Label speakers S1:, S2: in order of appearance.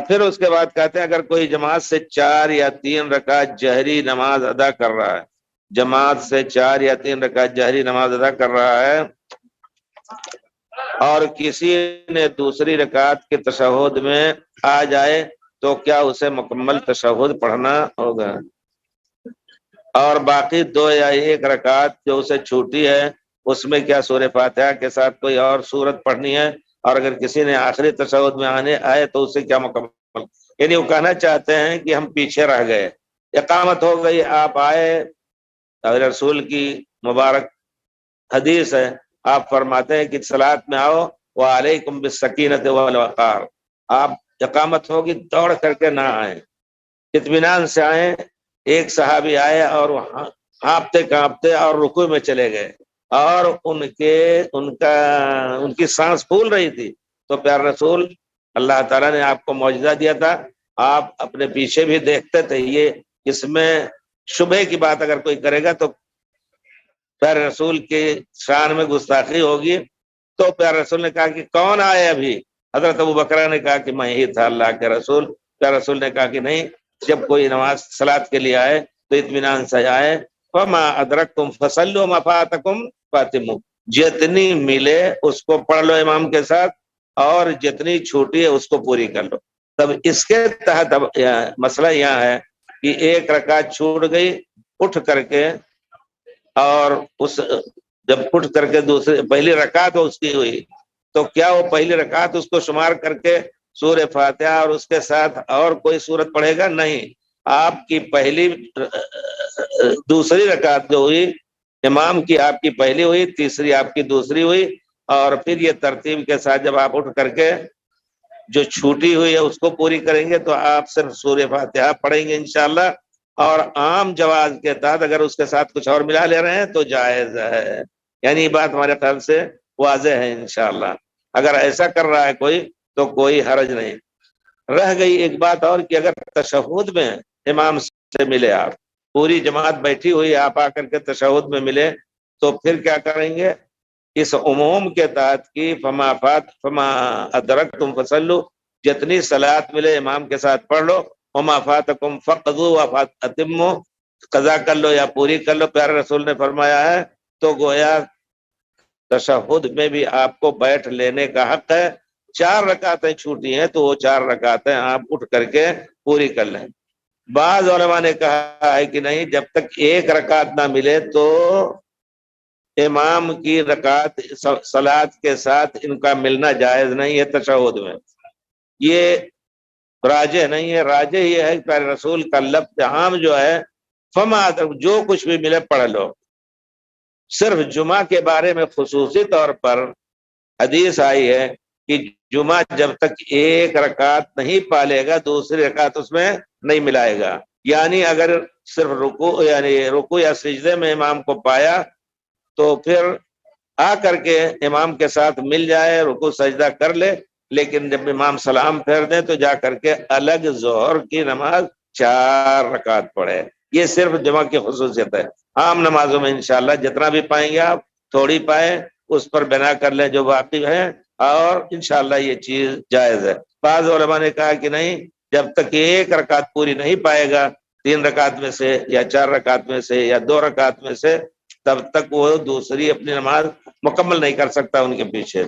S1: پھر اس کے بعد کہتے ہیں اگر کوئی جماعت سے 4 یا 3 رکعت جہری نماز ادا کر رہا ہے، جماعت سے 4 یا 3 رکعت جہری نماز ادا کر رہا ہے اور کسی نے دوسری رکعت کے تشہد میں آ جائے تو کیا اسے مکمل تشہد پڑھنا ہوگا؟ اور باقی 2 یا 1 رکعت جو اسے چھوٹی ہے اس میں کیا سورہ فاتحہ کے ساتھ کوئی اور سورت پڑھنی ہے؟ اور اگر کسی نے آخری تشہد میں آئے تو اسے کیا مکمل؟ یعنی وہ کہنا چاہتے ہیں کہ ہم پیچھے رہ گئے، اقامت ہو گئی، آپ آئے، رسول کی مبارک حدیث ہے، آپ فرماتے ہیں کہ صلاۃ میں آؤ وعلیکم بالسکینۃ والوقار، آپ اقامت ہوگی دوڑ کر کے نہ آئیں، اطمینان سے آئیں۔ ایک صحابی آئے اور ہانپتے کانپتے اور رکوع میں چلے گئے اور ان کی سانس پھول رہی تھی، تو پیارے رسول اللہ تعالیٰ نے آپ کو معجزہ دیا تھا، آپ اپنے پیچھے بھی دیکھتے تھے، یہ اس میں شبہ کی بات اگر کوئی کرے گا تو پیارے رسول کے شان میں گستاخی ہوگی۔ تو پیارے رسول نے کہا کہ کون آئے ابھی؟ حضرت ابو بکر نے کہا کہ میں ہی تھا اللہ کے رسول۔ پیارے رسول نے کہا کہ نہیں، جب کوئی نماز صلاۃ کے لیے آئے تو اطمینان سے آئے، فما ادرکتم فصلوا وما فاتکم فاتموا، جتنی ملے اس کو پڑھ لو امام کے ساتھ اور جتنی چھوٹی ہے اس کو پوری کر لو۔ تب اس کے تحت مسئلہ یہاں ہے کہ 1 رکعت چھوٹ گئی، اٹھ کر کے اور جب اٹھ کر کے پہلی رکعت اس کی ہوئی تو کیا وہ پہلی رکعت اس کو شمار کر کے سورہ فاتحہ اور اس کے ساتھ اور کوئی سورت پڑھے گا؟ نہیں، آپ کی دوسری رکعت جو ہوئی امام کی آپ کی پہلی ہوئی، تیسری آپ کی دوسری ہوئی، اور پھر یہ ترتیب کے ساتھ جب آپ اٹھ کر کے جو چھوٹی ہوئی ہے اس کو پوری کریں گے تو آپ صرف سورہ فاتحہ پڑھیں گے انشاءاللہ، اور عام جواز کے تحت اگر اس کے ساتھ کچھ اور ملا لے رہے ہیں تو جائز ہے۔ یعنی یہ بات ہمارے خیال سے واضح ہے انشاءاللہ۔ اگر ایسا کر رہا ہے کوئی تو کوئی حرج نہیں۔ رہ گئی ایک بات اور کہ اگر تشہد میں امام سے ملے، آپ پوری جماعت بیٹھی ہوئی، آپ آ کر کے تشہد میں ملے تو پھر کیا کریں گے؟ اس عموم کے تحت کی فما ادرکتم فصلوا، جتنی صلاۃ ملے امام کے ساتھ پڑھ لو، وما فاتکم فقضوا واتموا، قضا کر لو یا پوری کر لو، پیارے رسول نے فرمایا ہے۔ تو گویا تشہد میں بھی آپ کو بیٹھ لینے کا حق ہے۔ 4 رکعتیں چھوٹی ہیں تو وہ 4 رکعتیں آپ اٹھ کر کے پوری کر لیں۔ بعض علماء نے کہا ہے کہ نہیں، جب تک 1 رکعت نہ ملے تو امام کی رکعت صلاۃ کے ساتھ ان کا ملنا جائز نہیں ہے تشہد میں۔ یہ راجح نہیں ہے، راجح یہ ہے کہ پیارے رسول کا لفظ عام جو ہے فما، جو کچھ بھی ملے پڑھ لو۔ صرف جمعہ کے بارے میں خصوصی طور پر حدیث آئی ہے کہ جمعہ جب تک 1 رکعت نہیں پالے گا دوسری رکعت اس میں نہیں ملائے گا، یعنی اگر صرف رکوع یا سجدے میں امام کو پایا تو پھر آ کر کے امام کے ساتھ مل جائے، رکوع سجدہ کر لے، لیکن جب امام سلام پھیر دیں تو جا کر کے الگ ظہر کی نماز 4 رکعت پڑھے۔ یہ صرف جمعہ کی خصوصیت ہے۔ عام نمازوں میں انشاءاللہ جتنا بھی پائیں گے آپ، تھوڑی پائیں اس پر بنا کر لیں جو واقف ہے، اور انشاءاللہ یہ چیز جائز ہے۔ بعض علماء نے کہا کہ نہیں، جب تک 1 رکعت پوری نہیں پائے گا 3 رکعت میں سے یا 4 رکعت میں سے یا 2 رکعت میں سے، تب تک وہ دوسری اپنی نماز مکمل نہیں کر سکتا ان کے پیچھے۔